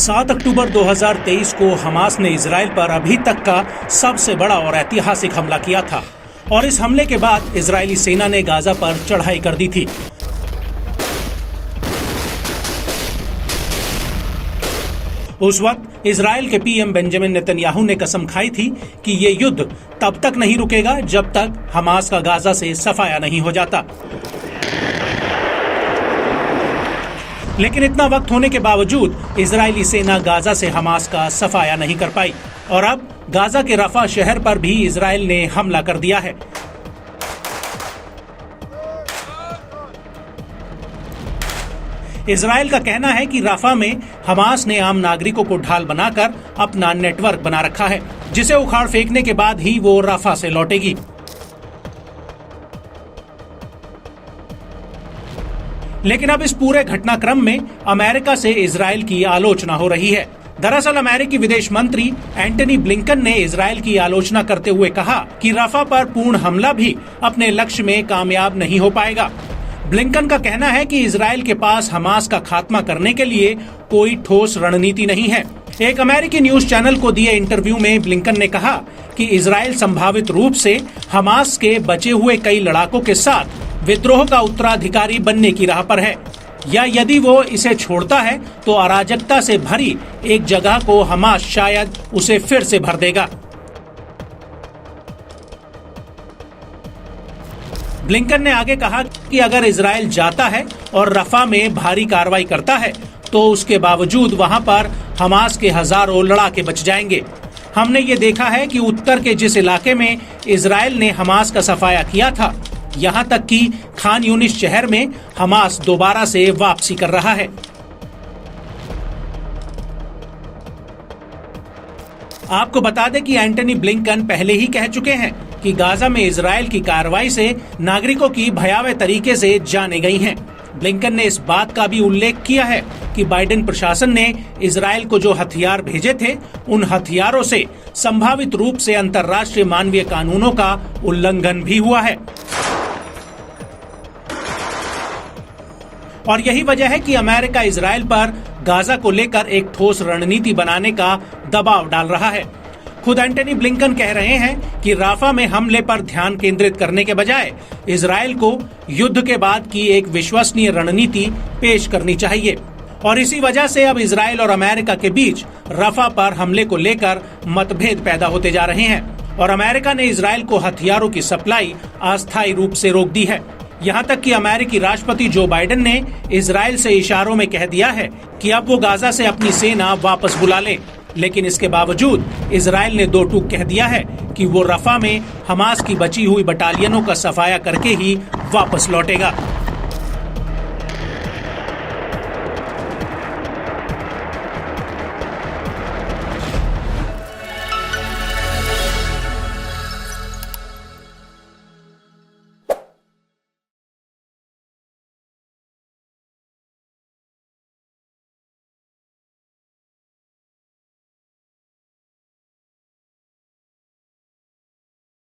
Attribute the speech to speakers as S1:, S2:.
S1: 7 अक्टूबर 2023 को हमास ने इजराइल पर अभी तक का सबसे बड़ा और ऐतिहासिक हमला किया था और इस हमले के बाद इजरायली सेना ने गाजा पर चढ़ाई कर दी थी। उस वक्त इजराइल के पीएम बेंजामिन नेतन्याहू ने कसम खाई थी कि ये युद्ध तब तक नहीं रुकेगा जब तक हमास का गाजा से सफाया नहीं हो जाता। लेकिन इतना वक्त होने के बावजूद इजरायली सेना गाजा से हमास का सफाया नहीं कर पाई और अब गाजा के रफा शहर पर भी इजराइल ने हमला कर दिया है। इजराइल का कहना है कि रफा में हमास ने आम नागरिकों को ढाल बनाकर अपना नेटवर्क बना रखा है, जिसे उखाड़ फेंकने के बाद ही वो रफा से लौटेगी। लेकिन अब इस पूरे घटनाक्रम में अमेरिका से इजराइल की आलोचना हो रही है। दरअसल अमेरिकी विदेश मंत्री एंटनी ब्लिंकन ने इजराइल की आलोचना करते हुए कहा कि रफा पर पूर्ण हमला भी अपने लक्ष्य में कामयाब नहीं हो पाएगा। ब्लिंकन का कहना है कि इजराइल के पास हमास का खात्मा करने के लिए कोई ठोस रणनीति नहीं है। एक अमेरिकी न्यूज चैनल को दिए इंटरव्यू में ब्लिंकन ने कहा कि इजराइल संभावित रूप से हमास के बचे हुए कई लड़ाकों के साथ विद्रोह का उत्तराधिकारी बनने की राह पर है, या यदि वो इसे छोड़ता है तो अराजकता से भरी एक जगह को हमास शायद उसे फिर से भर देगा। ब्लिंकन ने आगे कहा कि अगर इजराइल जाता है और रफा में भारी कार्रवाई करता है तो उसके बावजूद वहां पर हमास के हजारों लड़ाके बच जाएंगे। हमने ये देखा है कि उत्तर के जिस इलाके में इजराइल ने हमास का सफाया किया था, यहाँ तक कि खान यूनिस शहर में हमास दोबारा से वापसी कर रहा है। आपको बता दें कि एंटनी ब्लिंकन पहले ही कह चुके हैं कि गाजा में इजराइल की कार्रवाई से नागरिकों की भयावह तरीके से जानें गई हैं। ब्लिंकन ने इस बात का भी उल्लेख किया है कि बाइडेन प्रशासन ने इजराइल को जो हथियार भेजे थे, उन हथियारों से संभावित रूप से अंतर्राष्ट्रीय मानवीय कानूनों का उल्लंघन भी हुआ है। और यही वजह है कि अमेरिका इजराइल पर गाजा को लेकर एक ठोस रणनीति बनाने का दबाव डाल रहा है। खुद एंटनी ब्लिंकन कह रहे हैं कि राफा में हमले पर ध्यान केंद्रित करने के बजाय इजराइल को युद्ध के बाद की एक विश्वसनीय रणनीति पेश करनी चाहिए और इसी वजह से अब इजराइल और अमेरिका के बीच राफा पर हमले को लेकर मतभेद पैदा होते जा रहे हैं और अमेरिका ने इजराइल को हथियारों की सप्लाई अस्थायी रूप से रोक दी है। यहाँ तक कि अमेरिकी राष्ट्रपति जो बाइडेन ने इजराइल से इशारों में कह दिया है कि अब वो गाजा से अपनी सेना वापस बुला ले, लेकिन इसके बावजूद इजराइल ने दो टूक कह दिया है कि वो रफा में हमास की बची हुई बटालियनों का सफाया करके ही वापस लौटेगा।